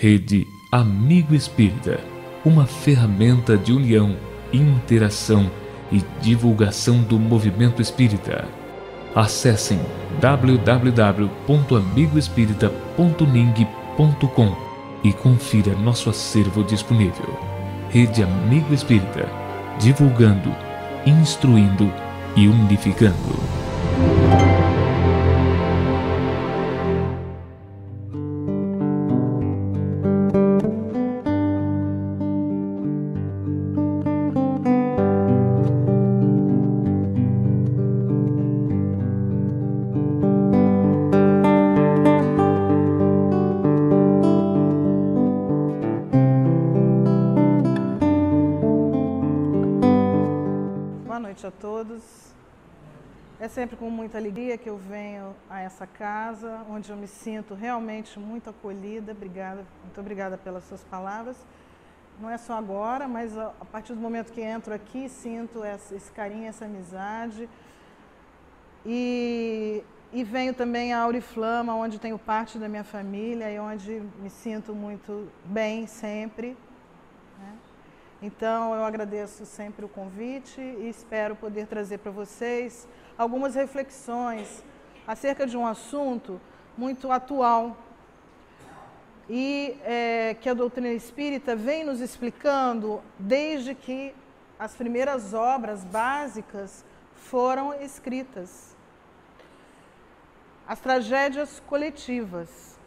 Rede Amigo Espírita, uma ferramenta de união, interação e divulgação do movimento espírita. Acessem www.amigoespírita.ning.com e confira nosso acervo disponível. Rede Amigo Espírita, divulgando, instruindo e unificando. A todos. É sempre com muita alegria que eu venho a essa casa, onde eu me sinto realmente muito acolhida. Obrigada, muito obrigada pelas suas palavras. Não é só agora, mas a partir do momento que entro aqui, sinto esse carinho, essa amizade. E venho também a Auriflama, onde tenho parte da minha família e onde me sinto muito bem sempre, né? Então, eu agradeço sempre o convite e espero poder trazer para vocês algumas reflexões acerca de um assunto muito atual e que a doutrina espírita vem nos explicando desde que as primeiras obras básicas foram escritas. As tragédias coletivas.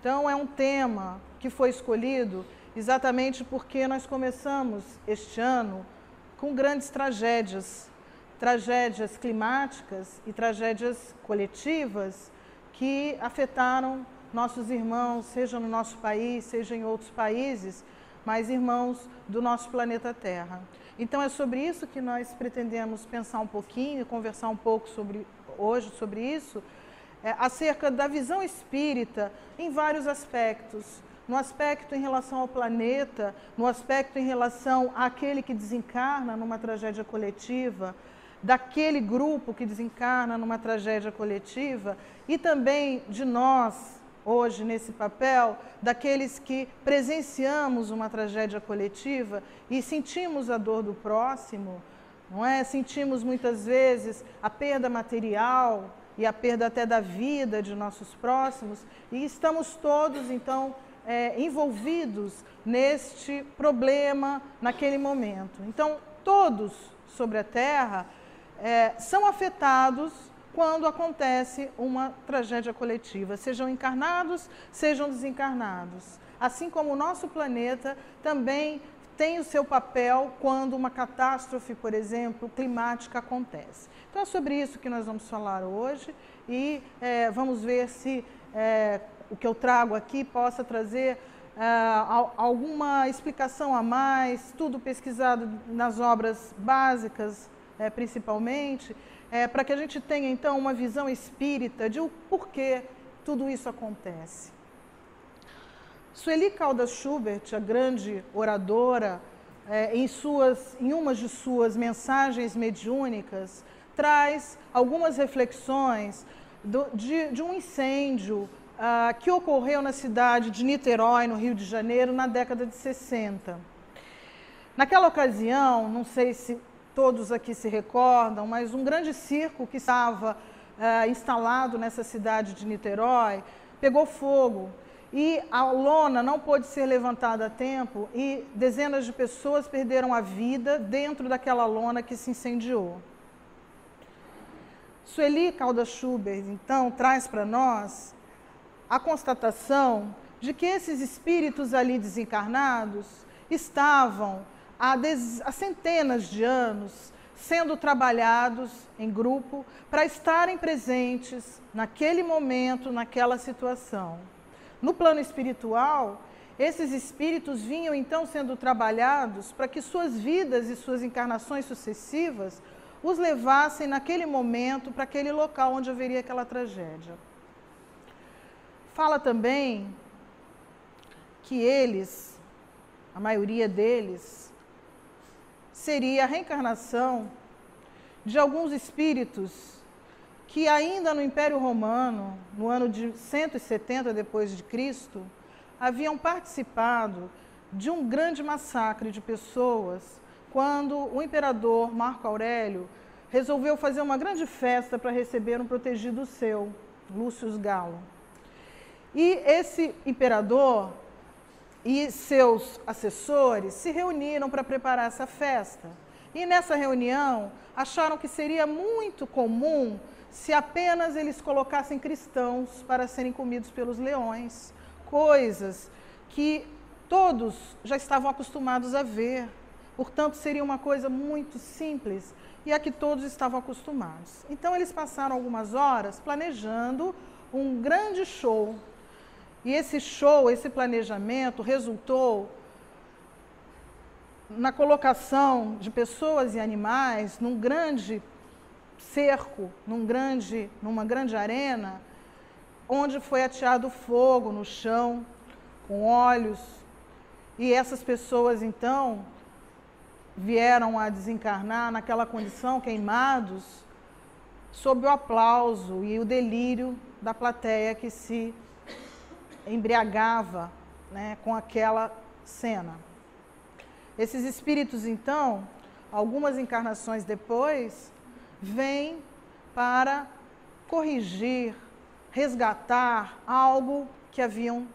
Então, é um tema que foi escolhido exatamente porque nós começamos este ano com grandes tragédias, tragédias climáticas e tragédias coletivas que afetaram nossos irmãos, seja no nosso país, seja em outros países, mas irmãos do nosso planeta Terra. Então é sobre isso que nós pretendemos pensar um pouquinho, conversar um pouco hoje sobre isso, acerca da visão espírita em vários aspectos. No aspecto em relação ao planeta, no aspecto em relação àquele que desencarna numa tragédia coletiva, daquele grupo que desencarna numa tragédia coletiva e também de nós, hoje, nesse papel, daqueles que presenciamos uma tragédia coletiva e sentimos a dor do próximo, não é? Sentimos muitas vezes a perda material e a perda até da vida de nossos próximos e estamos todos, então, envolvidos neste problema naquele momento. Então, todos sobre a Terra são afetados quando acontece uma tragédia coletiva, sejam encarnados, sejam desencarnados. Assim como o nosso planeta também tem o seu papel quando uma catástrofe, por exemplo, climática acontece. Então, é sobre isso que nós vamos falar hoje e vamos ver se o que eu trago aqui possa trazer alguma explicação a mais, tudo pesquisado nas obras básicas, principalmente, para que a gente tenha, então, uma visão espírita de o porquê tudo isso acontece. Sueli Caldas Schubert, a grande oradora, em uma de suas mensagens mediúnicas, traz algumas reflexões de um incêndio que ocorreu na cidade de Niterói, no Rio de Janeiro, na década de 60. Naquela ocasião, não sei se todos aqui se recordam, mas um grande circo que estava instalado nessa cidade de Niterói pegou fogo e a lona não pôde ser levantada a tempo e dezenas de pessoas perderam a vida dentro daquela lona que se incendiou. Sueli Caldas Schubert, então, traz para nós a constatação de que esses espíritos ali desencarnados estavam há centenas de anos sendo trabalhados em grupo para estarem presentes naquele momento, naquela situação. No plano espiritual, esses espíritos vinham então sendo trabalhados para que suas vidas e suas encarnações sucessivas os levassem naquele momento para aquele local onde haveria aquela tragédia. Fala também que eles, a maioria deles, seria a reencarnação de alguns espíritos que ainda no Império Romano, no ano de 170 depois de Cristo, haviam participado de um grande massacre de pessoas quando o imperador Marco Aurélio resolveu fazer uma grande festa para receber um protegido seu, Lúcio Galo. E esse imperador e seus assessores se reuniram para preparar essa festa. E nessa reunião acharam que seria muito comum se apenas eles colocassem cristãos para serem comidos pelos leões, coisas que todos já estavam acostumados a ver. Portanto, seria uma coisa muito simples e a que todos estavam acostumados. Então, eles passaram algumas horas planejando um grande show. E esse show, esse planejamento, resultou na colocação de pessoas e animais num grande cerco, numa grande arena, onde foi ateado fogo no chão, com óleos. E essas pessoas, então, vieram a desencarnar naquela condição, queimados, sob o aplauso e o delírio da plateia que se embriagava, né, com aquela cena. Esses espíritos, então, algumas encarnações depois, vêm para corrigir, resgatar algo que haviam,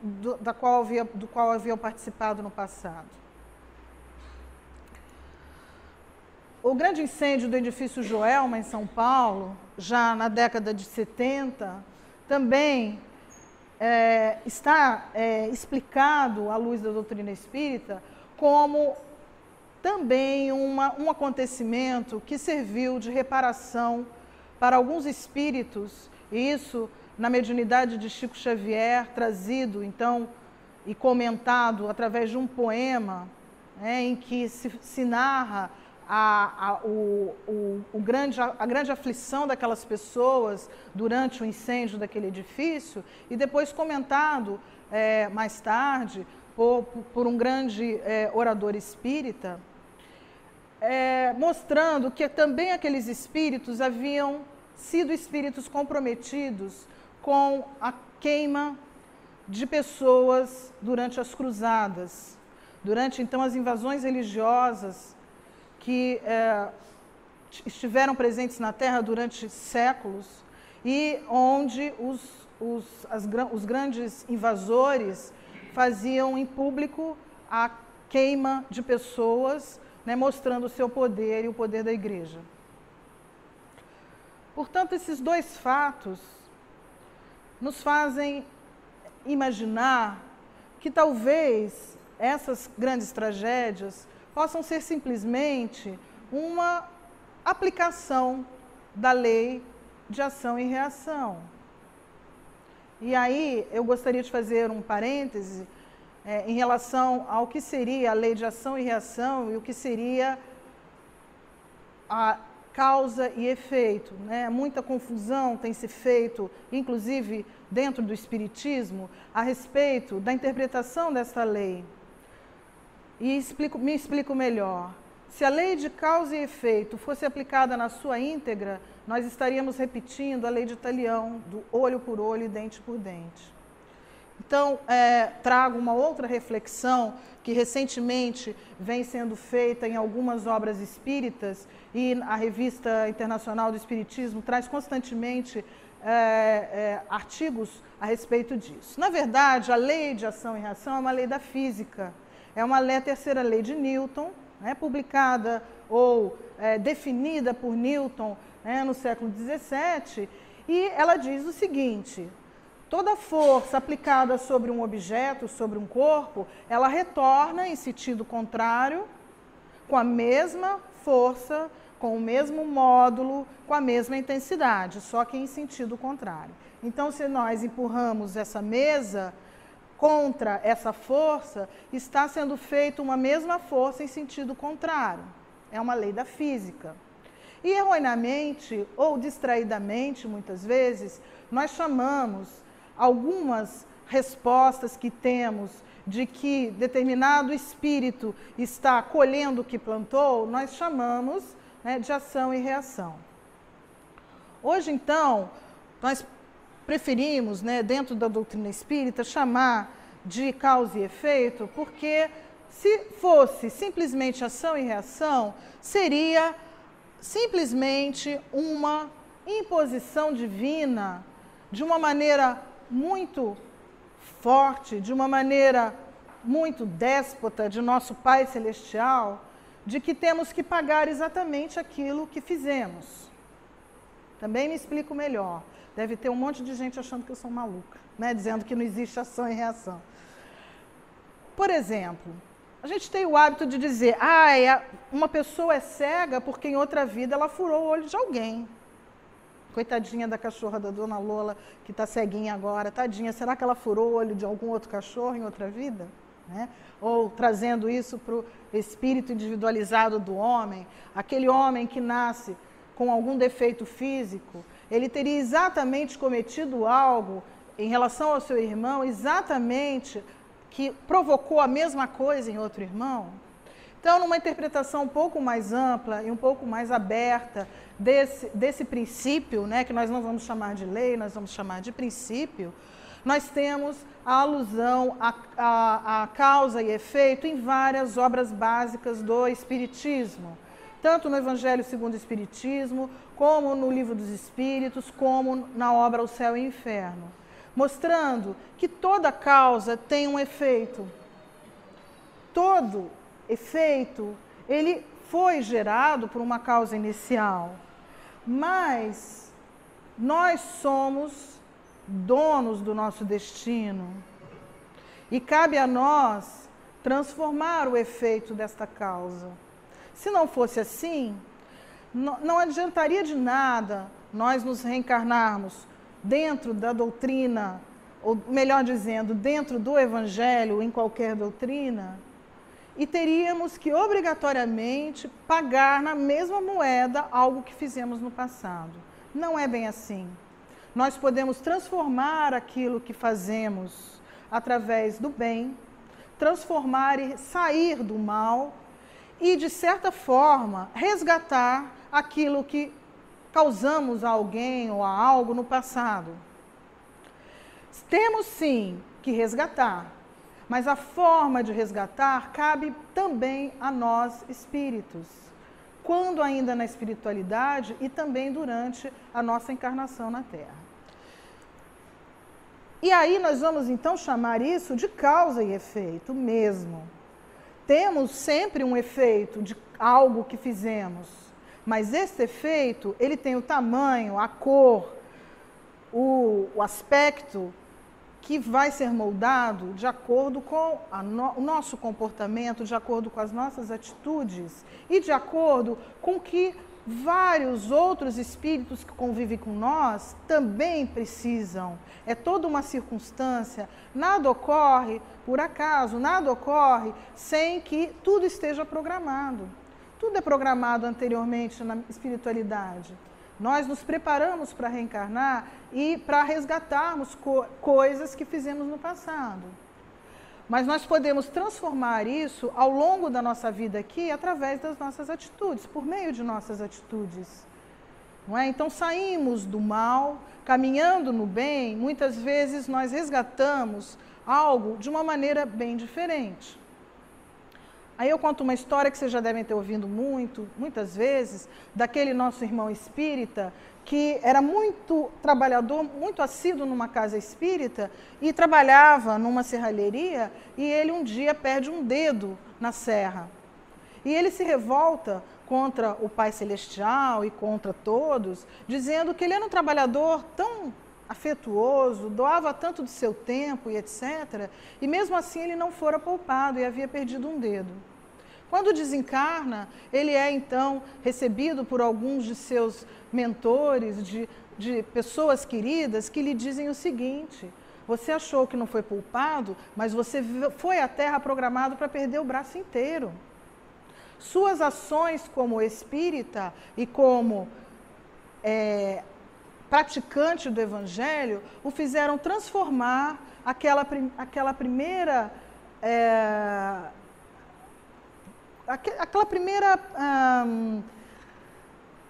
do qual haviam participado no passado. O grande incêndio do edifício Joelma, em São Paulo, já na década de 70, também está explicado, à luz da doutrina espírita, como também um acontecimento que serviu de reparação para alguns espíritos, e isso na mediunidade de Chico Xavier, trazido então e comentado através de um poema, em que se narra a grande aflição daquelas pessoas durante o incêndio daquele edifício, e depois comentado mais tarde por um grande orador espírita, mostrando que também aqueles espíritos haviam sido espíritos comprometidos com a queima de pessoas durante as cruzadas, durante então as invasões religiosas que estiveram presentes na Terra durante séculos e onde os grandes invasores faziam em público a queima de pessoas, né, mostrando o seu poder e o poder da Igreja. Portanto, esses dois fatos nos fazem imaginar que talvez essas grandes tragédias possam ser simplesmente uma aplicação da lei de ação e reação. E aí eu gostaria de fazer um parêntese em relação ao que seria a lei de ação e reação e o que seria a causa e efeito, né? Muita confusão tem se feito, inclusive dentro do Espiritismo, a respeito da interpretação dessa lei. E me explico melhor. Se a lei de causa e efeito fosse aplicada na sua íntegra, nós estaríamos repetindo a lei de Talião, do olho por olho e dente por dente. Então, trago uma outra reflexão que recentemente vem sendo feita em algumas obras espíritas, e a Revista Internacional do Espiritismo traz constantemente artigos a respeito disso. Na verdade, a lei de ação e reação é uma lei da física, é a terceira lei de Newton, né, publicada ou definida por Newton, né, no século XVII, e ela diz o seguinte: toda força aplicada sobre um objeto, sobre um corpo, ela retorna em sentido contrário, com a mesma força, com o mesmo módulo, com a mesma intensidade, só que em sentido contrário. Então, se nós empurramos essa mesa contra essa força, está sendo feita uma mesma força em sentido contrário. É uma lei da física. E erroneamente ou distraidamente, muitas vezes, nós chamamos algumas respostas que temos de que determinado espírito está colhendo o que plantou, nós chamamos, né, de ação e reação. Hoje, então, nós preferimos, né, dentro da doutrina espírita, chamar de causa e efeito, porque se fosse simplesmente ação e reação, seria simplesmente uma imposição divina, de uma maneira muito forte, de uma maneira muito déspota de nosso Pai Celestial, de que temos que pagar exatamente aquilo que fizemos. Também me explico melhor. Deve ter um monte de gente achando que eu sou maluca, né? Dizendo que não existe ação e reação. Por exemplo, a gente tem o hábito de dizer, uma pessoa é cega porque em outra vida ela furou o olho de alguém. Coitadinha da cachorra da Dona Lola, que está ceguinha agora, tadinha, será que ela furou o olho de algum outro cachorro em outra vida? Né? Ou trazendo isso para o espírito individualizado do homem, aquele homem que nasce com algum defeito físico, ele teria exatamente cometido algo em relação ao seu irmão, exatamente que provocou a mesma coisa em outro irmão? Então, numa interpretação um pouco mais ampla e um pouco mais aberta desse princípio, né, que nós não vamos chamar de lei, nós vamos chamar de princípio, nós temos a alusão a causa e efeito em várias obras básicas do Espiritismo, tanto no Evangelho segundo o Espiritismo, como no Livro dos Espíritos, como na obra O Céu e o Inferno, mostrando que toda causa tem um efeito. Todo efeito, ele foi gerado por uma causa inicial, mas nós somos donos do nosso destino e cabe a nós transformar o efeito desta causa. Se não fosse assim, não adiantaria de nada nós nos reencarnarmos dentro da doutrina, ou melhor dizendo, dentro do Evangelho, em qualquer doutrina, e teríamos que obrigatoriamente pagar na mesma moeda algo que fizemos no passado. Não é bem assim. Nós podemos transformar aquilo que fazemos através do bem, transformar e sair do mal e, de certa forma, resgatar aquilo que causamos a alguém ou a algo no passado. Temos sim que resgatar, mas a forma de resgatar cabe também a nós espíritos, quando ainda na espiritualidade e também durante a nossa encarnação na Terra. E aí nós vamos então chamar isso de causa e efeito mesmo. Temos sempre um efeito de algo que fizemos, mas esse efeito, ele tem o tamanho, a cor, o aspecto que vai ser moldado de acordo com o nosso comportamento, de acordo com as nossas atitudes e de acordo com que vários outros espíritos que convivem com nós também precisam. É toda uma circunstância, nada ocorre por acaso, nada ocorre sem que tudo esteja programado. Tudo é programado anteriormente na espiritualidade. Nós nos preparamos para reencarnar e para resgatarmos coisas que fizemos no passado. Mas nós podemos transformar isso ao longo da nossa vida aqui através das nossas atitudes, por meio de nossas atitudes. Não é? Então saímos do mal, caminhando no bem, muitas vezes nós resgatamos algo de uma maneira bem diferente. Aí eu conto uma história que vocês já devem ter ouvido muitas vezes, daquele nosso irmão espírita, que era muito trabalhador, muito assíduo numa casa espírita, e trabalhava numa serralheria, e ele um dia perde um dedo na serra. E ele se revolta contra o Pai Celestial e contra todos, dizendo que ele era um trabalhador tão afetuoso, doava tanto do seu tempo e etc. E mesmo assim ele não fora poupado e havia perdido um dedo. Quando desencarna, ele é então recebido por alguns de seus mentores, de pessoas queridas, que lhe dizem o seguinte: você achou que não foi poupado, mas você foi à Terra programado para perder o braço inteiro. Suas ações como espírita e como praticante do Evangelho o fizeram transformar aquela primeira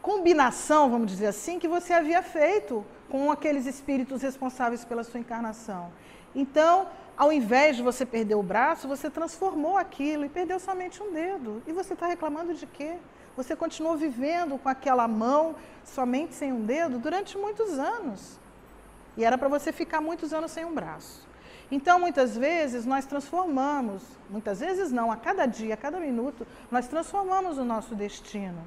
combinação, vamos dizer assim, que você havia feito com aqueles espíritos responsáveis pela sua encarnação. Então, ao invés de você perder o braço, você transformou aquilo e perdeu somente um dedo. E você está reclamando de quê? Você continuou vivendo com aquela mão, somente sem um dedo, durante muitos anos. E era para você ficar muitos anos sem um braço. Então, muitas vezes, nós transformamos, muitas vezes não, a cada dia, a cada minuto, nós transformamos o nosso destino.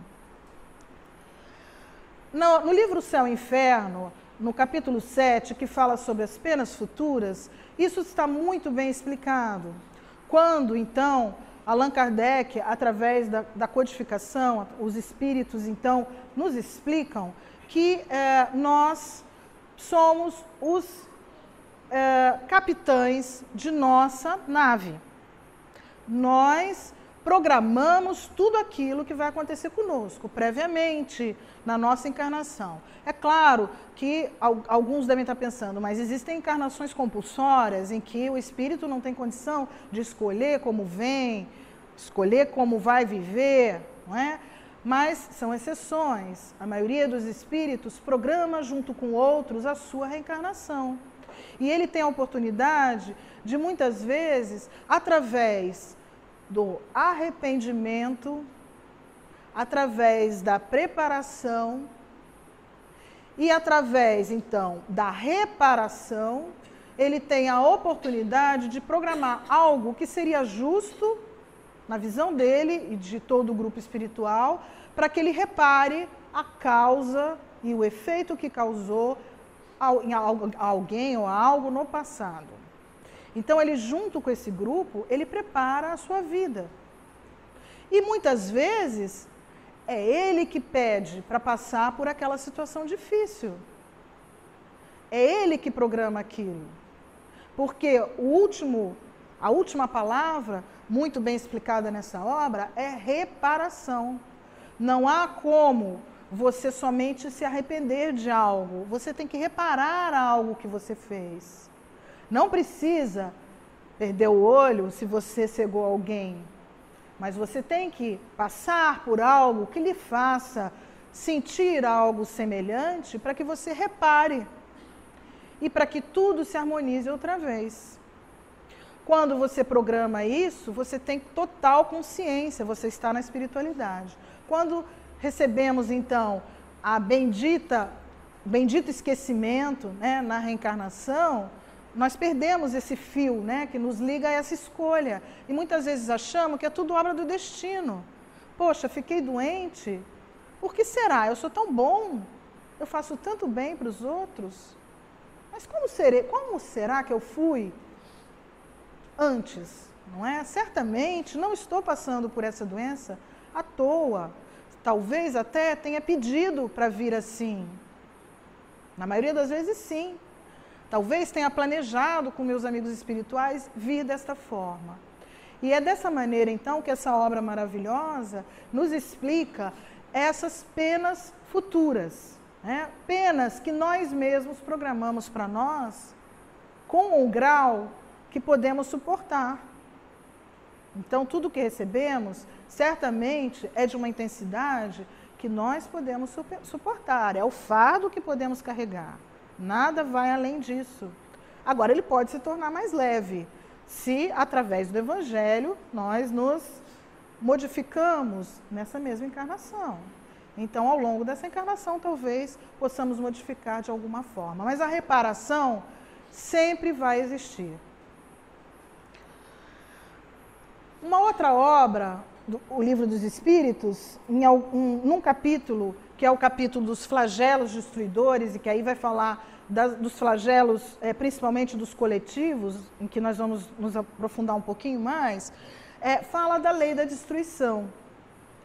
No livro Céu e Inferno, no capítulo 7, que fala sobre as penas futuras, isso está muito bem explicado. Quando, então, Allan Kardec, através da codificação, os espíritos, então, nos explicam que nós somos os capitães de nossa nave. Nós programamos tudo aquilo que vai acontecer conosco, previamente, na nossa encarnação. É claro que alguns devem estar pensando, mas existem encarnações compulsórias em que o espírito não tem condição de escolher como vem, escolher como vai viver, não é? Mas são exceções. A maioria dos espíritos programa junto com outros a sua reencarnação. E ele tem a oportunidade de, muitas vezes, através do arrependimento, através da preparação e através, então, da reparação, ele tem a oportunidade de programar algo que seria justo, na visão dele e de todo o grupo espiritual, para que ele repare a causa e o efeito que causou a alguém ou a algo no passado. Então, ele, junto com esse grupo, ele prepara a sua vida. E, muitas vezes, é ele que pede para passar por aquela situação difícil. É ele que programa aquilo. Porque a última palavra, muito bem explicada nessa obra, é reparação. Não há como você somente se arrepender de algo. Você tem que reparar algo que você fez. Não precisa perder o olho se você cegou alguém, mas você tem que passar por algo que lhe faça sentir algo semelhante para que você repare e para que tudo se harmonize outra vez. Quando você programa isso, você tem total consciência, você está na espiritualidade. Quando recebemos, então, o bendito esquecimento, né, na reencarnação, nós perdemos esse fio, né, que nos liga a essa escolha. E muitas vezes achamos que é tudo obra do destino. Poxa, fiquei doente, por que será? Eu sou tão bom, eu faço tanto bem para os outros. Mas como será que eu fui antes? Não é? Certamente não estou passando por essa doença à toa. Talvez até tenha pedido para vir assim. Na maioria das vezes, sim. Talvez tenha planejado com meus amigos espirituais vir desta forma. E é dessa maneira, então, que essa obra maravilhosa nos explica essas penas futuras, né? Penas que nós mesmos programamos para nós com o grau que podemos suportar. Então, tudo que recebemos, certamente, é de uma intensidade que nós podemos suportar. É o fardo que podemos carregar. Nada vai além disso. Agora, ele pode se tornar mais leve, se, através do Evangelho, nós nos modificamos nessa mesma encarnação. Então, ao longo dessa encarnação, talvez possamos modificar de alguma forma. Mas a reparação sempre vai existir. Uma outra obra, o Livro dos Espíritos, num capítulo, que é o capítulo dos flagelos destruidores, e que aí vai falar dos flagelos, principalmente dos coletivos, em que nós vamos nos aprofundar um pouquinho mais, fala da lei da destruição,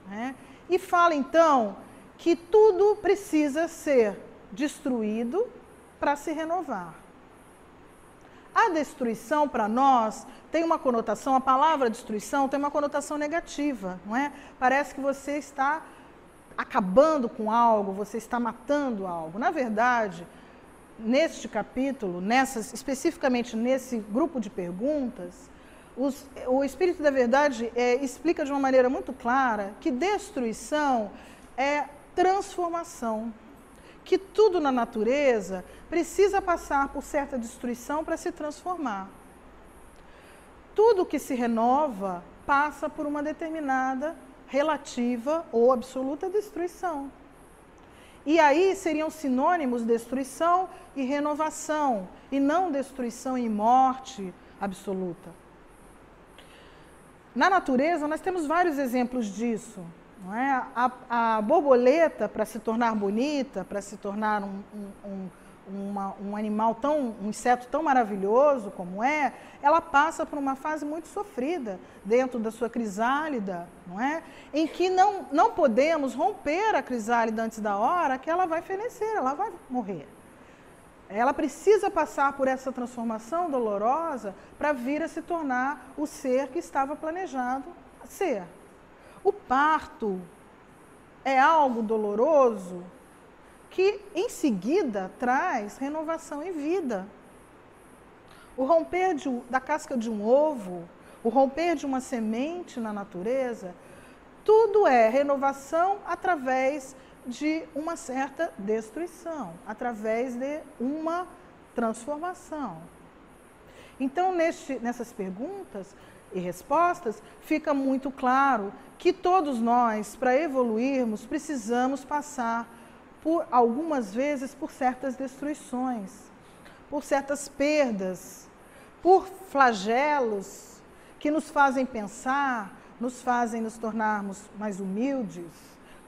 né? E fala, então, que tudo precisa ser destruído para se renovar. A destruição, para nós, tem uma conotação, a palavra destruição tem uma conotação negativa, não é? Parece que você está acabando com algo, você está matando algo. Na verdade, neste capítulo, especificamente nesse grupo de perguntas, o Espírito da Verdade explica de uma maneira muito clara que destruição é transformação, que tudo na natureza precisa passar por certa destruição para se transformar. tudo que se renova passa por uma determinada relativa ou absoluta destruição. E aí seriam sinônimos destruição e renovação, e não destruição e morte absoluta. Na natureza, nós temos vários exemplos disso. Não é? A borboleta, para se tornar bonita, para se tornar um animal um inseto tão maravilhoso como ela passa por uma fase muito sofrida dentro da sua crisálida, não é? Em que não podemos romper a crisálida antes da hora, que ela vai fenecer, ela vai morrer. Ela precisa passar por essa transformação dolorosa para vir a se tornar o ser que estava planejado a ser. O parto é algo doloroso que, em seguida, traz renovação e vida. O romper da casca de um ovo, o romper de uma semente na natureza, tudo é renovação através de uma certa destruição, através de uma transformação. Então, nessas perguntas e respostas, fica muito claro que todos nós, para evoluirmos, precisamos passar algumas vezes por certas destruições, por certas perdas, por flagelos que nos fazem pensar, nos fazem nos tornarmos mais humildes,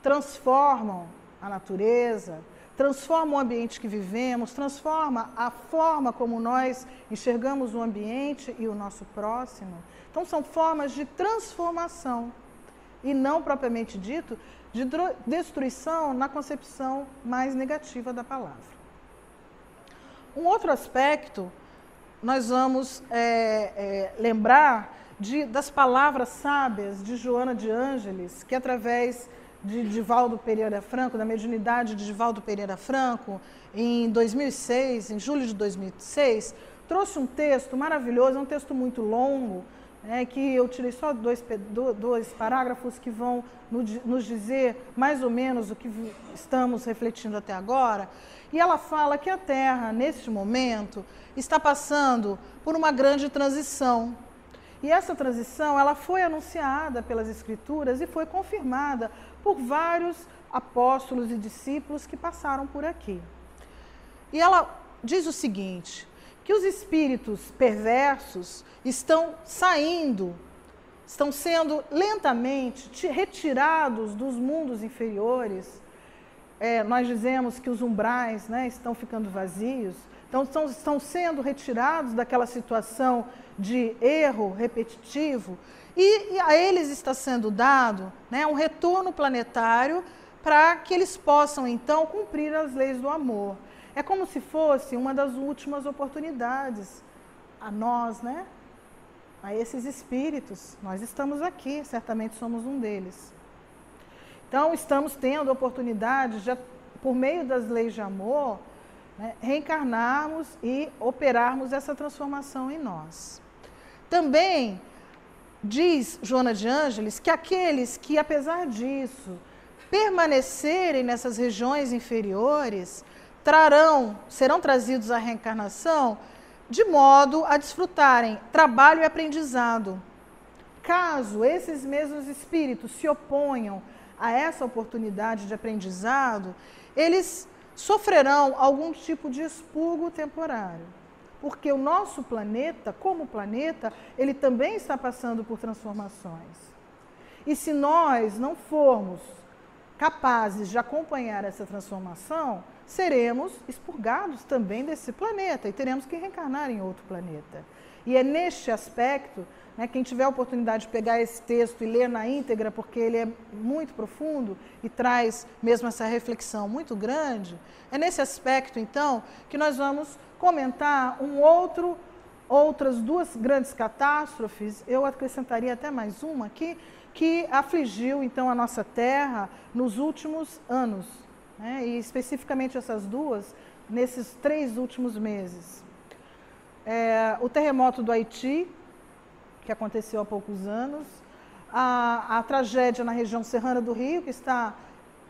transformam a natureza, transformam o ambiente que vivemos, transforma a forma como nós enxergamos o ambiente e o nosso próximo. Então, são formas de transformação e não, propriamente dito, de destruição na concepção mais negativa da palavra. Um outro aspecto, nós vamos lembrar das palavras sábias de Joana de Ângeles, que através de Divaldo Pereira Franco, da mediunidade de Divaldo Pereira Franco, em 2006, em julho de 2006, trouxe um texto maravilhoso, é um texto muito longo, que eu tirei só dois parágrafos que vão nos dizer mais ou menos o que estamos refletindo até agora. E ela fala que a Terra, neste momento, está passando por uma grande transição. E essa transição ela foi anunciada pelas Escrituras e foi confirmada por vários apóstolos e discípulos que passaram por aqui. E ela diz o seguinte, que os espíritos perversos estão saindo, estão sendo lentamente retirados dos mundos inferiores. Nós dizemos que os umbrais, estão ficando vazios, então estão sendo retirados daquela situação de erro repetitivo e a eles está sendo dado um retorno planetário para que eles possam então cumprir as leis do amor. É como se fosse uma das últimas oportunidades a nós, a esses espíritos. Nós estamos aqui, certamente somos um deles. Então, estamos tendo a oportunidade de, por meio das leis de amor, reencarnarmos e operarmos essa transformação em nós. Também diz Joana de Ângeles que aqueles que, apesar disso, permanecerem nessas regiões inferiores, serão trazidos à reencarnação de modo a desfrutarem trabalho e aprendizado. Caso esses mesmos espíritos se oponham a essa oportunidade de aprendizado, eles sofrerão algum tipo de expurgo temporário. Porque o nosso planeta, como planeta, ele também está passando por transformações. E se nós não formos capazes de acompanhar essa transformação, seremos expurgados também desse planeta e teremos que reencarnar em outro planeta. E é neste aspecto, quem tiver a oportunidade de pegar esse texto e ler na íntegra, porque ele é muito profundo e traz mesmo essa reflexão muito grande, é nesse aspecto, então, que nós vamos comentar outras duas grandes catástrofes, eu acrescentaria até mais uma aqui, que afligiu, então, a nossa Terra nos últimos anos, e especificamente essas duas, nesses 3 últimos meses. O terremoto do Haiti, que aconteceu há poucos anos, a tragédia na região serrana do Rio, que está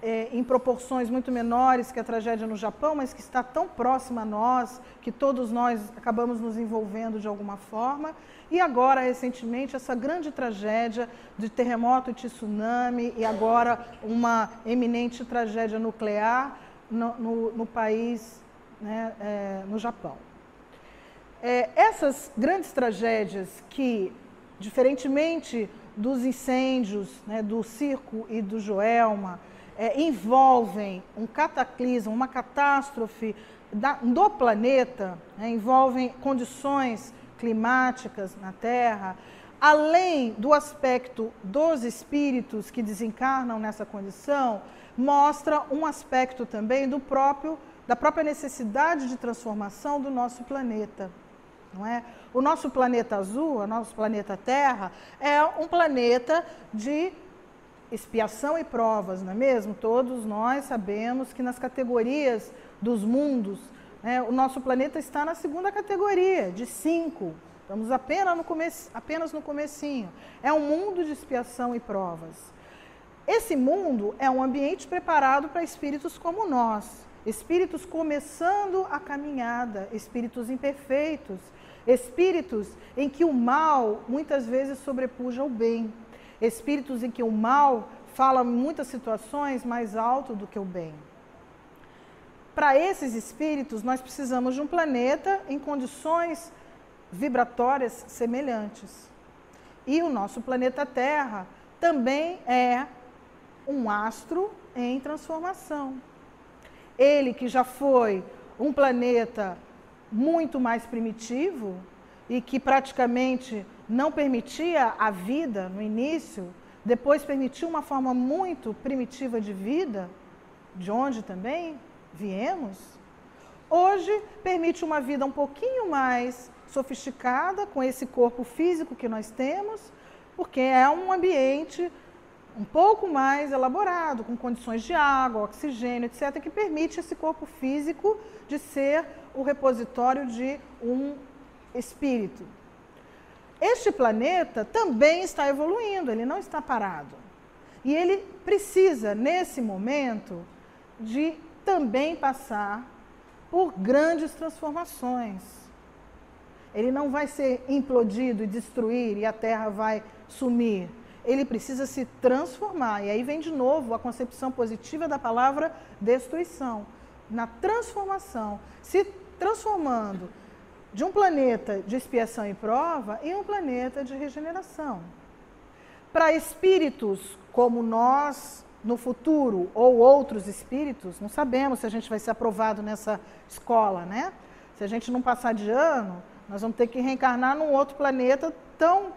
em proporções muito menores que a tragédia no Japão, mas que está tão próxima a nós, que todos nós acabamos nos envolvendo de alguma forma. E agora, recentemente, essa grande tragédia de terremoto e tsunami, e agora uma eminente tragédia nuclear no país, né, no Japão. Essas grandes tragédias que, diferentemente dos incêndios, né, do Circo e do Joelma, envolvem um cataclismo, uma catástrofe do planeta, né, envolvem condições climáticas na Terra, além do aspecto dos espíritos que desencarnam nessa condição, mostra um aspecto também da própria necessidade de transformação do nosso planeta. Não é? O nosso planeta azul, o nosso planeta Terra, é um planeta de expiação e provas, não é mesmo? Todos nós sabemos que nas categorias dos mundos, né, o nosso planeta está na segunda categoria, de 5. Estamos apenas no comecinho. É um mundo de expiação e provas. Esse mundo é um ambiente preparado para espíritos como nós, espíritos começando a caminhada, espíritos imperfeitos, espíritos em que o mal muitas vezes sobrepuja o bem. Espíritos em que o mal fala em muitas situações mais alto do que o bem. Para esses espíritos, nós precisamos de um planeta em condições vibratórias semelhantes. E o nosso planeta Terra também é um astro em transformação. Ele que já foi um planeta muito mais primitivo e que praticamente não permitia a vida no início, depois permitiu uma forma muito primitiva de vida, de onde também viemos, hoje permite uma vida um pouquinho mais sofisticada, com esse corpo físico que nós temos, porque é um ambiente um pouco mais elaborado, com condições de água, oxigênio, etc., que permite esse corpo físico de ser o repositório de um espírito. Este planeta também está evoluindo, ele não está parado. E ele precisa, nesse momento, de também passar por grandes transformações. Ele não vai ser implodido e destruir e a Terra vai sumir. Ele precisa se transformar. E aí vem de novo a concepção positiva da palavra destruição. Na transformação, se transformando de um planeta de expiação e prova em um planeta de regeneração. Para espíritos como nós, no futuro, ou outros espíritos, não sabemos se a gente vai ser aprovado nessa escola, né? Se a gente não passar de ano, nós vamos ter que reencarnar num outro planeta tão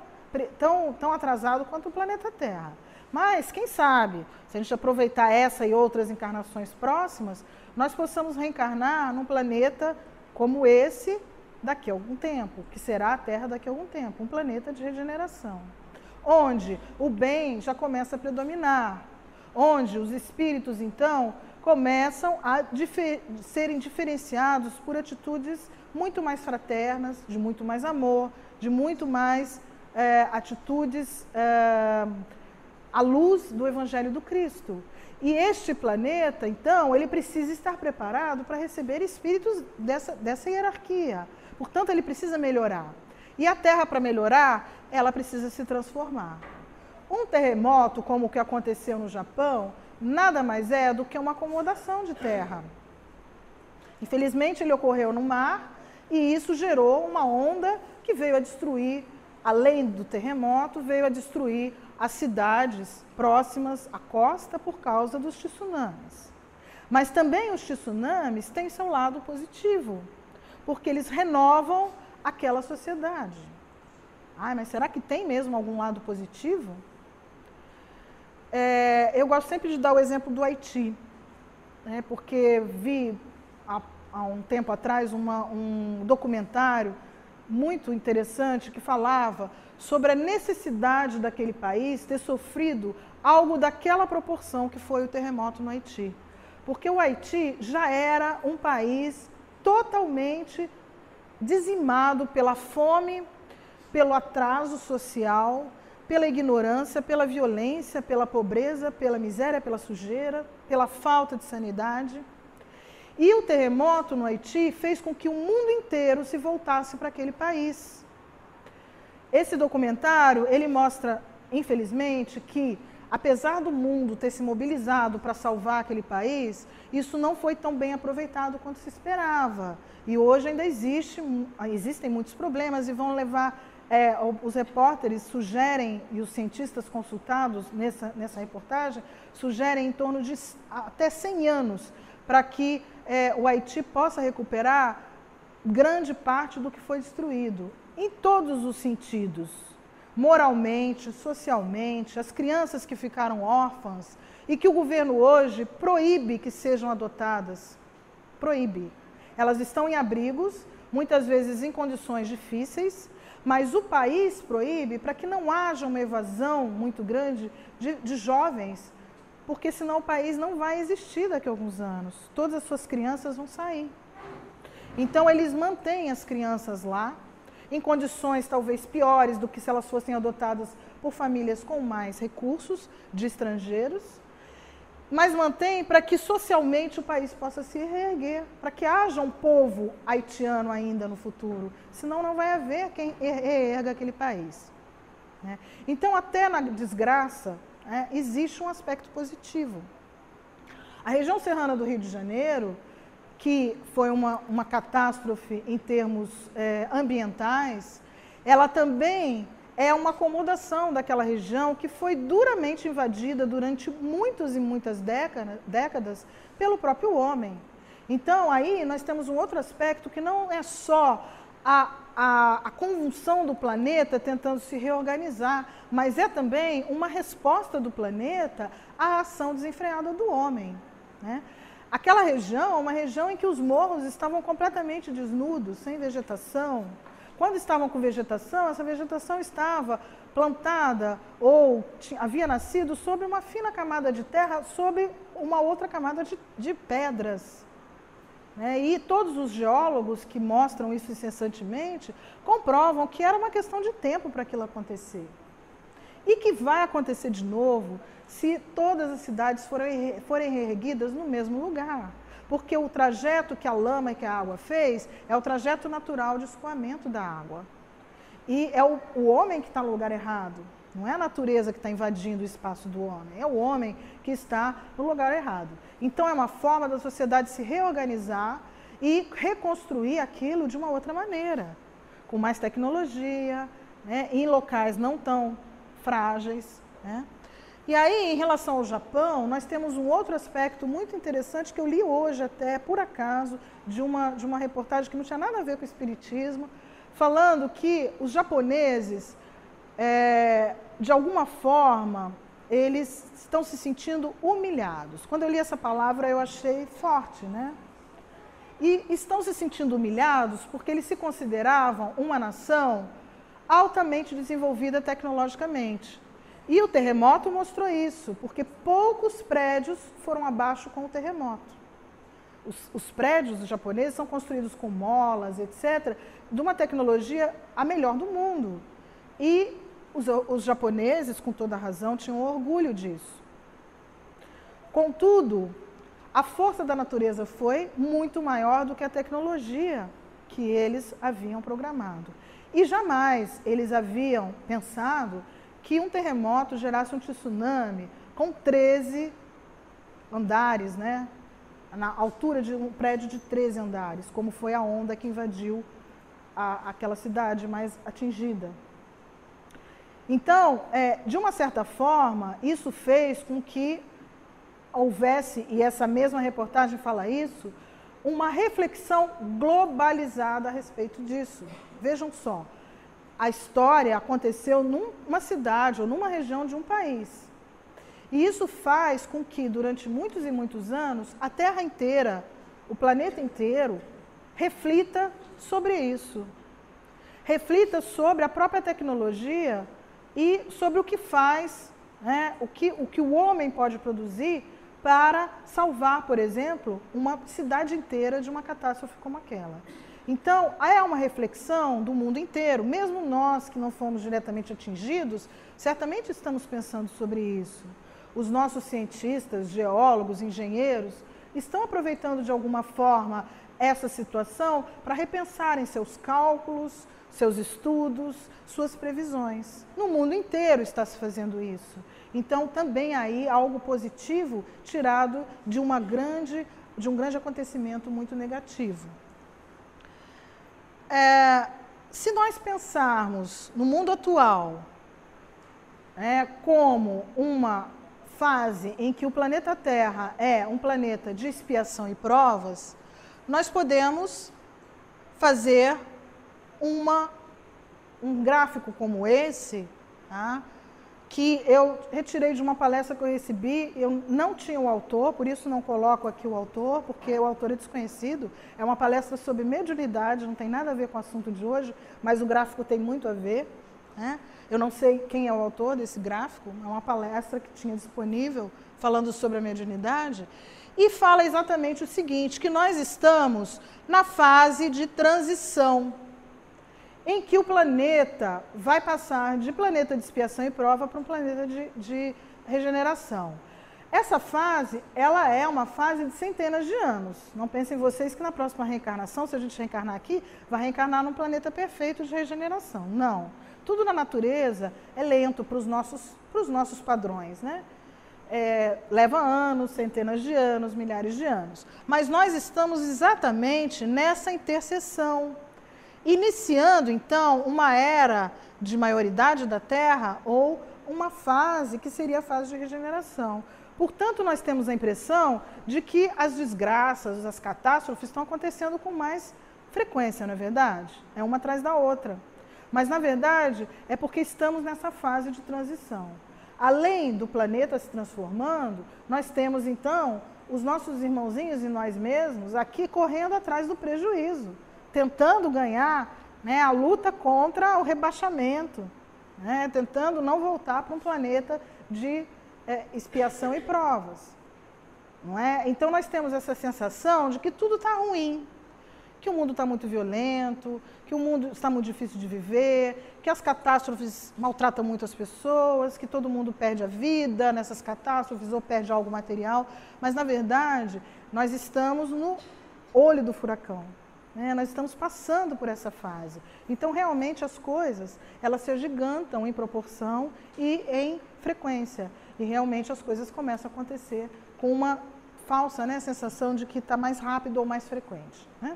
atrasado quanto o planeta Terra. Mas, quem sabe, se a gente aproveitar essa e outras encarnações próximas, nós possamos reencarnar num planeta como esse daqui a algum tempo, que será a Terra daqui a algum tempo, um planeta de regeneração, onde o bem já começa a predominar, onde os espíritos, então, começam a serem diferenciados por atitudes muito mais fraternas, de muito mais amor, de muito mais atitudes à luz do Evangelho do Cristo. E este planeta, então, ele precisa estar preparado para receber espíritos dessa hierarquia. Portanto, ele precisa melhorar. E a Terra, para melhorar, ela precisa se transformar. Um terremoto, como o que aconteceu no Japão, nada mais é do que uma acomodação de terra. Infelizmente, ele ocorreu no mar e isso gerou uma onda que veio a destruir, além do terremoto, veio a destruir as cidades próximas à costa por causa dos tsunamis. Mas também os tsunamis têm seu lado positivo, porque eles renovam aquela sociedade. Mas será que tem mesmo algum lado positivo? Eu gosto sempre de dar o exemplo do Haiti, né, porque vi há um tempo atrás um documentário muito interessante que falava sobre a necessidade daquele país ter sofrido algo daquela proporção que foi o terremoto no Haiti. Porque o Haiti já era um país totalmente dizimado pela fome, pelo atraso social, pela ignorância, pela violência, pela pobreza, pela miséria, pela sujeira, pela falta de sanidade. E o terremoto no Haiti fez com que o mundo inteiro se voltasse para aquele país. Esse documentário, ele mostra, infelizmente, que apesar do mundo ter se mobilizado para salvar aquele país, isso não foi tão bem aproveitado quanto se esperava. E hoje ainda existem muitos problemas e vão levar... os repórteres sugerem, e os cientistas consultados nessa reportagem, sugerem em torno de até 100 anos para que o Haiti possa recuperar grande parte do que foi destruído, em todos os sentidos, moralmente, socialmente, as crianças que ficaram órfãs e que o governo hoje proíbe que sejam adotadas, proíbe. Elas estão em abrigos, muitas vezes em condições difíceis, mas o país proíbe para que não haja uma evasão muito grande de jovens, porque senão o país não vai existir daqui a alguns anos. Todas as suas crianças vão sair. Então, eles mantêm as crianças lá, em condições talvez piores do que se elas fossem adotadas por famílias com mais recursos de estrangeiros, mas mantém para que socialmente o país possa se reerguer, para que haja um povo haitiano ainda no futuro, senão não vai haver quem reerga aquele país. Né? Então, até na desgraça, existe um aspecto positivo. A região serrana do Rio de Janeiro, que foi uma catástrofe em termos ambientais, ela também é uma acomodação daquela região que foi duramente invadida durante muitas e muitas décadas pelo próprio homem. Então, aí nós temos um outro aspecto que não é só a convulsão do planeta tentando se reorganizar, mas é também uma resposta do planeta à ação desenfreada do homem. Né? Aquela região é uma região em que os morros estavam completamente desnudos, sem vegetação. Quando estavam com vegetação, essa vegetação estava plantada ou havia nascido sobre uma fina camada de terra, sobre uma outra camada de pedras. E todos os geólogos que mostram isso incessantemente comprovam que era uma questão de tempo para aquilo acontecer. E que vai acontecer de novo se todas as cidades forem reerguidas no mesmo lugar. Porque o trajeto que a lama e que a água fez é o trajeto natural de escoamento da água. E é o homem que está no lugar errado. Não é a natureza que está invadindo o espaço do homem, é o homem que está no lugar errado. Então, é uma forma da sociedade se reorganizar e reconstruir aquilo de uma outra maneira, com mais tecnologia, né, em locais não tão frágeis. Né? E aí, em relação ao Japão, nós temos um outro aspecto muito interessante que eu li hoje até, por acaso, de uma reportagem que não tinha nada a ver com o espiritismo, falando que os japoneses, de alguma forma, eles estão se sentindo humilhados. Quando eu li essa palavra, eu achei forte, né? E estão se sentindo humilhados porque eles se consideravam uma nação altamente desenvolvida tecnologicamente. E o terremoto mostrou isso, porque poucos prédios foram abaixo com o terremoto. Os prédios japoneses são construídos com molas, etc., de uma tecnologia a melhor do mundo. E os japoneses, com toda razão, tinham orgulho disso. Contudo, a força da natureza foi muito maior do que a tecnologia que eles haviam programado. E jamais eles haviam pensado que um terremoto gerasse um tsunami com 13 andares, né? Na altura de um prédio de 13 andares, como foi a onda que invadiu aquela cidade mais atingida. Então, de uma certa forma, isso fez com que houvesse, e essa mesma reportagem fala isso, uma reflexão globalizada a respeito disso. Vejam só, a história aconteceu numa cidade ou numa região de um país. E isso faz com que, durante muitos e muitos anos, a Terra inteira, o planeta inteiro, reflita sobre isso. Reflita sobre a própria tecnologia e sobre o que faz, né, o que o homem pode produzir para salvar, por exemplo, uma cidade inteira de uma catástrofe como aquela. Então, é uma reflexão do mundo inteiro. Mesmo nós que não fomos diretamente atingidos, certamente estamos pensando sobre isso. Os nossos cientistas, geólogos, engenheiros, estão aproveitando de alguma forma essa situação para repensarem seus cálculos, seus estudos, suas previsões. No mundo inteiro está se fazendo isso. Então, também aí algo positivo tirado de um grande acontecimento muito negativo. Se nós pensarmos no mundo atual como uma fase em que o planeta Terra é um planeta de expiação e provas, nós podemos fazer um gráfico como esse, tá? Que eu retirei de uma palestra que eu recebi, eu não tinha o autor, por isso não coloco aqui o autor, porque o autor é desconhecido. É uma palestra sobre mediunidade, não tem nada a ver com o assunto de hoje, mas o gráfico tem muito a ver, né? Eu não sei quem é o autor desse gráfico, é uma palestra que tinha disponível falando sobre a mediunidade, e fala exatamente o seguinte, que nós estamos na fase de transição, em que o planeta vai passar de planeta de expiação e prova para um planeta de regeneração. Essa fase, ela é uma fase de centenas de anos. Não pensem vocês que na próxima reencarnação, se a gente reencarnar aqui, vai reencarnar num planeta perfeito de regeneração. Não. Tudo na natureza é lento para os nossos padrões, né? Leva anos, centenas de anos, milhares de anos. Mas nós estamos exatamente nessa interseção, iniciando, então, uma era de maioridade da Terra ou uma fase que seria a fase de regeneração. Portanto, nós temos a impressão de que as desgraças, as catástrofes estão acontecendo com mais frequência, não é verdade? É uma atrás da outra. Mas, na verdade, é porque estamos nessa fase de transição. Além do planeta se transformando, nós temos, então, os nossos irmãozinhos e nós mesmos aqui correndo atrás do prejuízo, tentando ganhar, né, a luta contra o rebaixamento, né, tentando não voltar para um planeta de expiação e provas. Não é? Então, nós temos essa sensação de que tudo está ruim, que o mundo está muito violento, que o mundo está muito difícil de viver, que as catástrofes maltratam muito as pessoas, que todo mundo perde a vida nessas catástrofes ou perde algo material. Mas, na verdade, nós estamos no olho do furacão. Nós estamos passando por essa fase. Então, realmente, as coisas, elas se agigantam em proporção e em frequência. E, realmente, as coisas começam a acontecer com uma falsa, né, sensação de que está mais rápido ou mais frequente, né?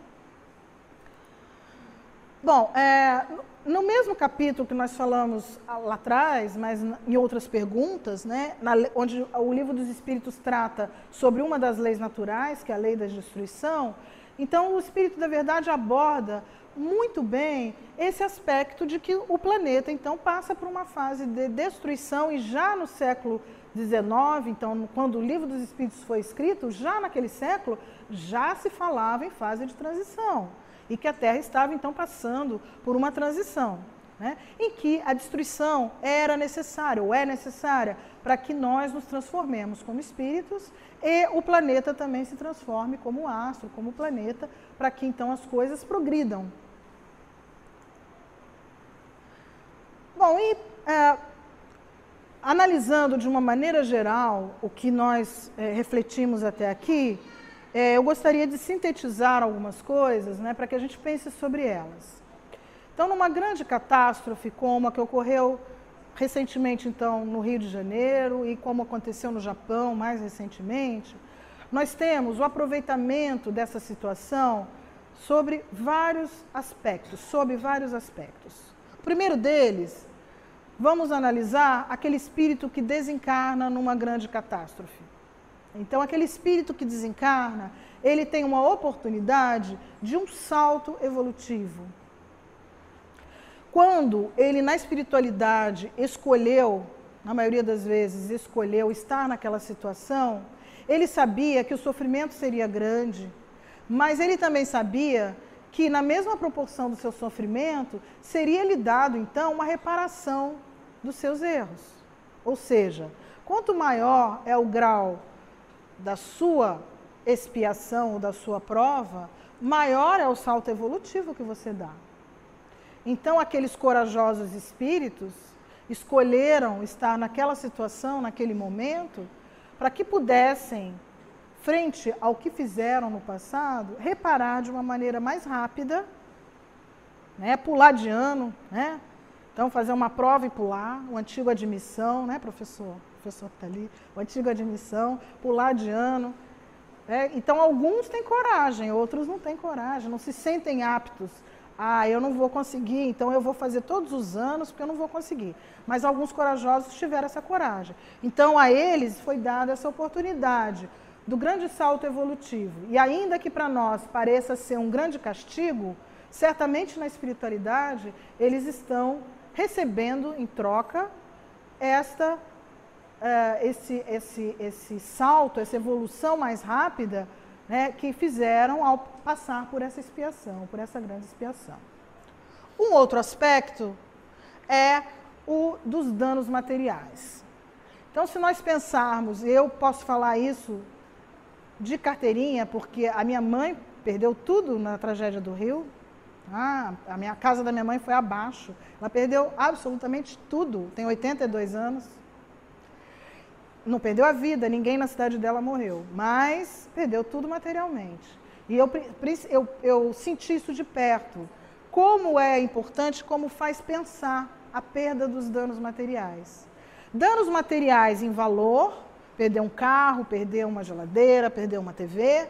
Bom, no mesmo capítulo que nós falamos lá atrás, mas em outras perguntas, né, onde o Livro dos Espíritos trata sobre uma das leis naturais, que é a lei da destruição, então o Espírito da Verdade aborda muito bem esse aspecto de que o planeta, então, passa por uma fase de destruição e já no século XIX, então, quando o Livro dos Espíritos foi escrito, já naquele século, já se falava em fase de transição. E que a Terra estava, então, passando por uma transição, né, em que a destruição era necessária, ou é necessária, para que nós nos transformemos como espíritos e o planeta também se transforme como astro, como planeta, para que, então, as coisas progridam. Bom, e analisando de uma maneira geral o que nós refletimos até aqui, eu gostaria de sintetizar algumas coisas, né, para que a gente pense sobre elas. Então, numa grande catástrofe como a que ocorreu recentemente, então, no Rio de Janeiro e como aconteceu no Japão mais recentemente, nós temos o aproveitamento dessa situação sobre vários aspectos, O primeiro deles, vamos analisar aquele espírito que desencarna numa grande catástrofe. Então, aquele espírito que desencarna, ele tem uma oportunidade de um salto evolutivo. Quando ele, na espiritualidade, escolheu, na maioria das vezes, escolheu estar naquela situação, ele sabia que o sofrimento seria grande, mas ele também sabia que, na mesma proporção do seu sofrimento, seria lhe dado, então, uma reparação dos seus erros. Ou seja, quanto maior é o grau da sua expiação ou da sua prova, maior é o salto evolutivo que você dá. Então, aqueles corajosos espíritos escolheram estar naquela situação, naquele momento, para que pudessem, frente ao que fizeram no passado, reparar de uma maneira mais rápida, né, pular de ano, né? Então, fazer uma prova e pular, o antigo admissão, né, professor? O professor que está ali, o antigo admissão, pular de ano. Então, alguns têm coragem, outros não têm coragem, não se sentem aptos. Ah, eu não vou conseguir, então eu vou fazer todos os anos porque eu não vou conseguir. Mas alguns corajosos tiveram essa coragem. Então, a eles foi dada essa oportunidade do grande salto evolutivo. E ainda que para nós pareça ser um grande castigo, certamente na espiritualidade eles estão recebendo em troca esse salto, essa evolução mais rápida, né, que fizeram ao passar por essa expiação, por essa grande expiação. Um outro aspecto é o dos danos materiais. Então, se nós pensarmos, eu posso falar isso de carteirinha, porque a minha mãe perdeu tudo na tragédia do Rio. A casa da minha mãe foi abaixo. Ela perdeu absolutamente tudo, tem 82 anos. Não perdeu a vida, ninguém na cidade dela morreu, mas perdeu tudo materialmente. E eu senti isso de perto. Como é importante, como faz pensar a perda dos danos materiais. Danos materiais em valor, perder um carro, perder uma geladeira, perder uma TV,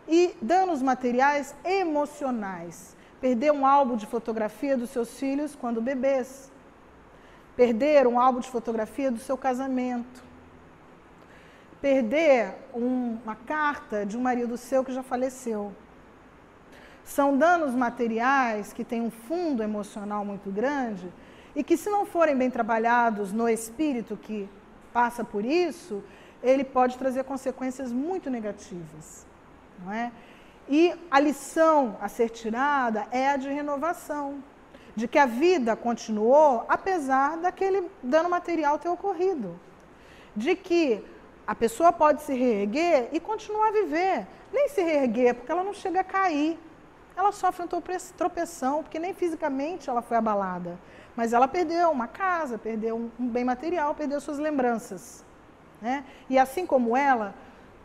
e danos materiais emocionais. Perder um álbum de fotografia dos seus filhos quando bebês. Perder um álbum de fotografia do seu casamento. Perder uma carta de um marido seu que já faleceu. São danos materiais que têm um fundo emocional muito grande e que, se não forem bem trabalhados no espírito que passa por isso, ele pode trazer consequências muito negativas, não é? E a lição a ser tirada é a de renovação, de que a vida continuou apesar daquele dano material ter ocorrido, de que a pessoa pode se reerguer e continuar a viver, nem se reerguer, porque ela não chega a cair, ela sofre um tropeção, porque nem fisicamente ela foi abalada, mas ela perdeu uma casa, perdeu um bem material, perdeu suas lembranças, né? E assim como ela,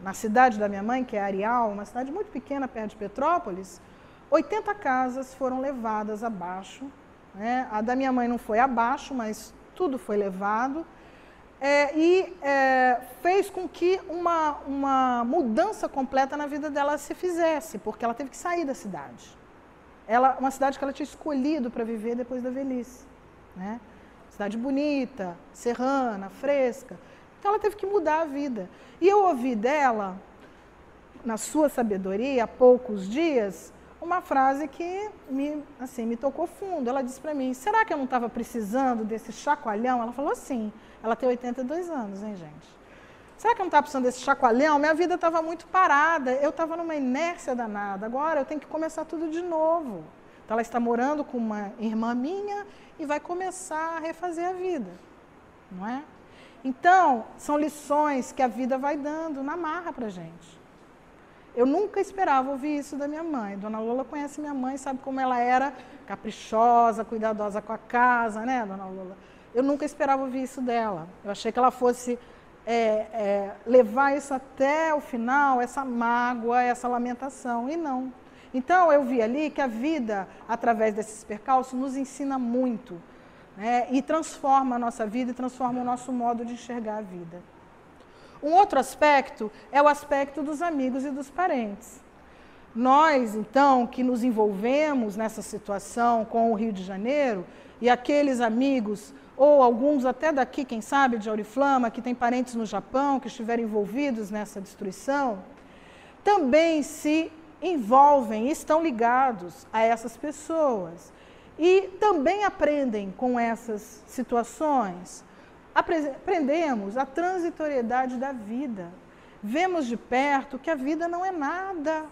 na cidade da minha mãe, que é Areal, uma cidade muito pequena perto de Petrópolis, 80 casas foram levadas abaixo, né? A da minha mãe não foi abaixo, mas tudo foi levado, fez com que uma mudança completa na vida dela se fizesse, porque ela teve que sair da cidade. Uma cidade que ela tinha escolhido para viver depois da velhice, né? Cidade bonita, serrana, fresca. Então ela teve que mudar a vida. E eu ouvi dela, na sua sabedoria, há poucos dias, uma frase que me tocou fundo. Ela disse para mim: será que eu não estava precisando desse chacoalhão? Ela falou assim, ela tem 82 anos, hein, gente? Será que eu não estava precisando desse chacoalhão? Minha vida estava muito parada, eu estava numa inércia danada, agora eu tenho que começar tudo de novo. Então ela está morando com uma irmã minha e vai começar a refazer a vida, não é? Então, são lições que a vida vai dando na marra para a gente. Eu nunca esperava ouvir isso da minha mãe. Dona Lola conhece minha mãe, sabe como ela era caprichosa, cuidadosa com a casa, né, Dona Lola? Eu nunca esperava ouvir isso dela. Eu achei que ela fosse levar isso até o final, essa mágoa, essa lamentação, e não. Então, eu vi ali que a vida, através desses percalços, nos ensina muito, né, e transforma a nossa vida e transforma o nosso modo de enxergar a vida. Um outro aspecto é o aspecto dos amigos e dos parentes. Nós, então, que nos envolvemos nessa situação com o Rio de Janeiro, e aqueles amigos, ou alguns até daqui, quem sabe, de Auriflama, que tem parentes no Japão, que estiveram envolvidos nessa destruição, também se envolvem, estão ligados a essas pessoas. E também aprendem com essas situações. Aprendemos a transitoriedade da vida. Vemos de perto que a vida não é nada,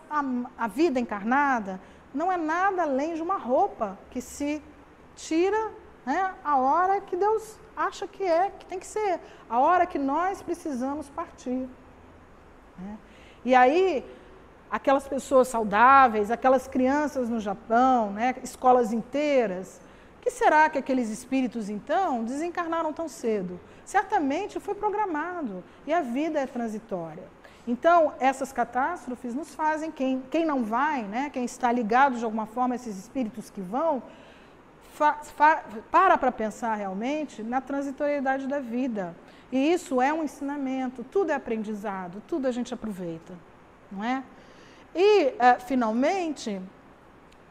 a vida encarnada não é nada além de uma roupa que se tira, né, a hora que Deus acha que tem que ser, a hora que nós precisamos partir, né? E aí, aquelas pessoas saudáveis, aquelas crianças no Japão, né, escolas inteiras. O que será que aqueles espíritos, então, desencarnaram tão cedo? Certamente foi programado, e a vida é transitória. Então, essas catástrofes nos fazem, quem não vai, né, quem está ligado de alguma forma a esses espíritos que vão, para pensar realmente na transitoriedade da vida. E isso é um ensinamento, tudo é aprendizado, tudo a gente aproveita, não é? E, finalmente,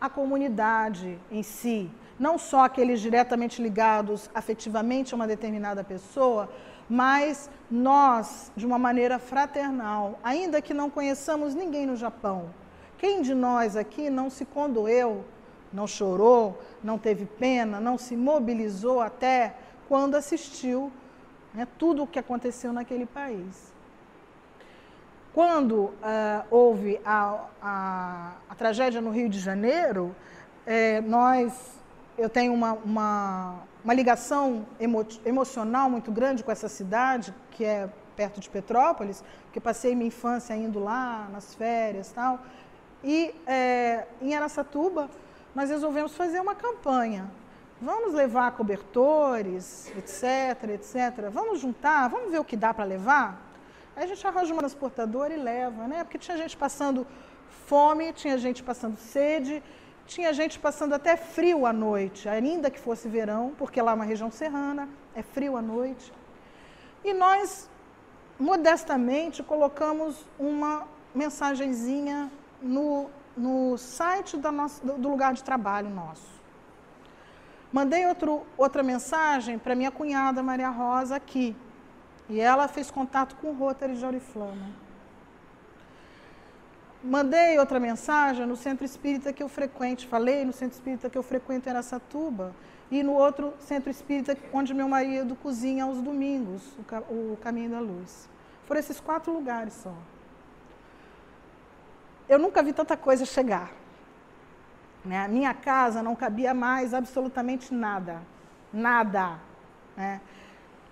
a comunidade em si, não só aqueles diretamente ligados afetivamente a uma determinada pessoa, mas nós, de uma maneira fraternal, ainda que não conheçamos ninguém no Japão, quem de nós aqui não se condoeu, não chorou, não teve pena, não se mobilizou até quando assistiu, né, tudo o que aconteceu naquele país? Quando houve a tragédia no Rio de Janeiro, eu tenho uma ligação emocional muito grande com essa cidade, que é perto de Petrópolis, porque passei minha infância indo lá, nas férias e tal. E em Araçatuba, nós resolvemos fazer uma campanha. Vamos levar cobertores, etc, etc. Vamos juntar, vamos ver o que dá para levar? Aí a gente arranja uma transportadora e leva, né? Porque tinha gente passando fome, tinha gente passando sede, tinha gente passando até frio à noite, ainda que fosse verão, porque lá é uma região serrana, é frio à noite. E nós, modestamente, colocamos uma mensagenzinha no site do lugar de trabalho nosso. Mandei outra mensagem para minha cunhada, Maria Rosa, aqui. E ela fez contato com o Rotary de Auriflama. Mandei outra mensagem no centro espírita que eu frequento, falei no centro espírita que eu frequento em Araçatuba, e no outro centro espírita onde meu marido cozinha aos domingos, o Caminho da Luz. Foram esses 4 lugares só. Eu nunca vi tanta coisa chegar. A minha casa não cabia mais absolutamente nada. Nada. Né?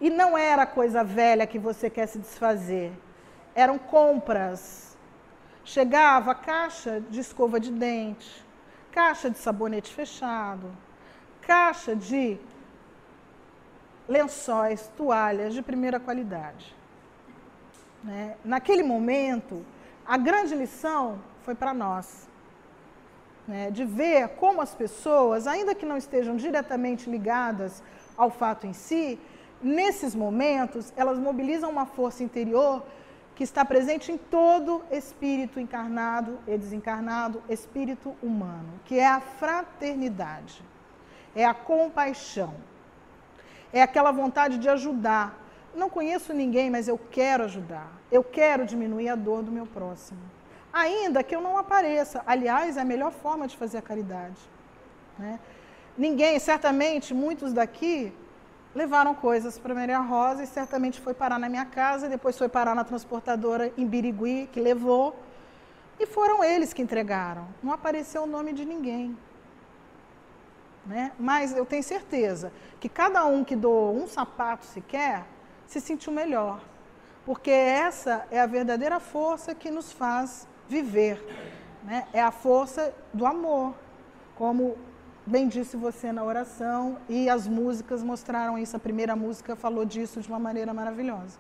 E não era coisa velha que você quer se desfazer. Eram compras. Chegava caixa de escova de dente, caixa de sabonete fechado, caixa de lençóis, toalhas de primeira qualidade. Né? Naquele momento, a grande lição foi para nós. Né? De ver como as pessoas, ainda que não estejam diretamente ligadas ao fato em si, nesses momentos, elas mobilizam uma força interior que está presente em todo espírito encarnado e desencarnado, espírito humano, que é a fraternidade, é a compaixão, é aquela vontade de ajudar. Não conheço ninguém, mas eu quero ajudar, eu quero diminuir a dor do meu próximo, ainda que eu não apareça. Aliás, é a melhor forma de fazer a caridade. Né? Ninguém, certamente, muitos daqui levaram coisas para Maria Rosa e certamente foi parar na minha casa, depois foi parar na transportadora em Birigui, que levou, e foram eles que entregaram. Não apareceu o nome de ninguém. Né? Mas eu tenho certeza que cada um que doou um sapato sequer se sentiu melhor, porque essa é a verdadeira força que nos faz viver. Né? É a força do amor, como bem disse você na oração, e as músicas mostraram isso. A primeira música falou disso de uma maneira maravilhosa.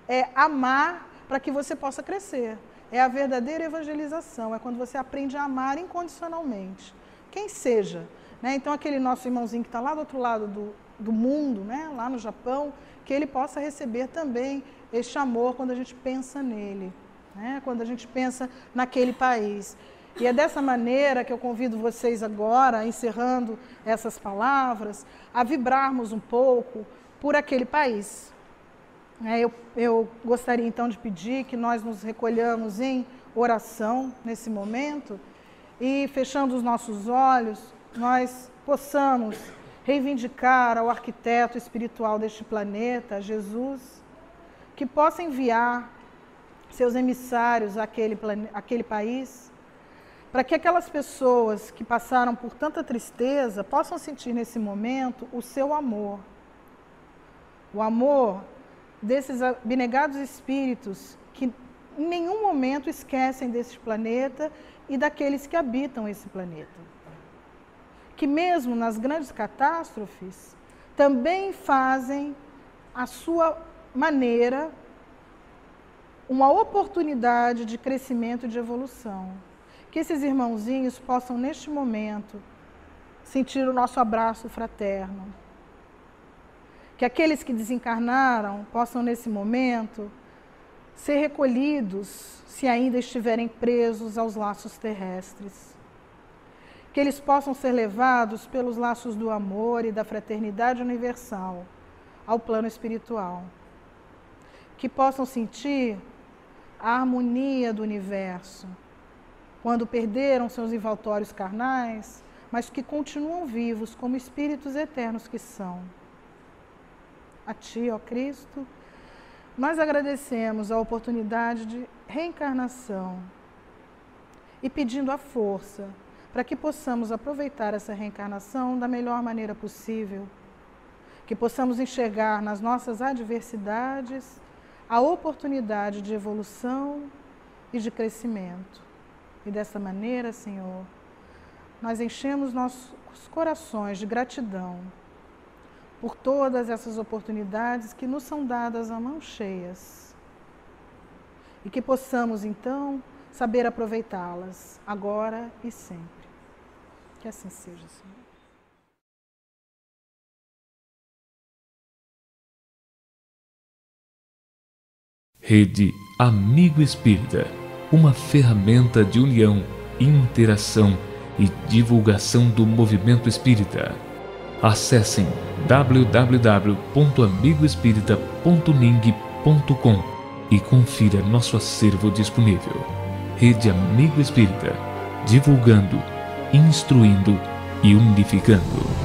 É amar para que você possa crescer. É a verdadeira evangelização, é quando você aprende a amar incondicionalmente. Quem seja. Né? Então, aquele nosso irmãozinho que está lá do outro lado do mundo, né? Lá no Japão, que ele possa receber também este amor quando a gente pensa nele, né? Quando a gente pensa naquele país. E é dessa maneira que eu convido vocês agora, encerrando essas palavras, a vibrarmos um pouco por aquele país. Eu gostaria então de pedir que nós nos recolhamos em oração nesse momento e, fechando os nossos olhos, nós possamos reivindicar ao arquiteto espiritual deste planeta, Jesus, que possa enviar seus emissários àquele país, para que aquelas pessoas que passaram por tanta tristeza possam sentir nesse momento o seu amor. O amor desses abnegados espíritos que em nenhum momento esquecem desse planeta e daqueles que habitam esse planeta. Que mesmo nas grandes catástrofes, também fazem a sua maneira uma oportunidade de crescimento e de evolução. Que esses irmãozinhos possam, neste momento, sentir o nosso abraço fraterno. Que aqueles que desencarnaram possam, nesse momento, ser recolhidos, se ainda estiverem presos aos laços terrestres. Que eles possam ser levados pelos laços do amor e da fraternidade universal ao plano espiritual. Que possam sentir a harmonia do universo, quando perderam seus envoltórios carnais, mas que continuam vivos como espíritos eternos que são. A Ti, ó Cristo, nós agradecemos a oportunidade de reencarnação e pedindo a força para que possamos aproveitar essa reencarnação da melhor maneira possível, que possamos enxergar nas nossas adversidades a oportunidade de evolução e de crescimento. E dessa maneira, Senhor, nós enchemos nossos corações de gratidão por todas essas oportunidades que nos são dadas a mãos cheias. E que possamos, então, saber aproveitá-las, agora e sempre. Que assim seja, Senhor. Rede Amigo Espírita, uma ferramenta de união, interação e divulgação do movimento espírita. Acessem www.amigoespírita.ning.com e confira nosso acervo disponível. Rede Amigo Espírita, divulgando, instruindo e unificando.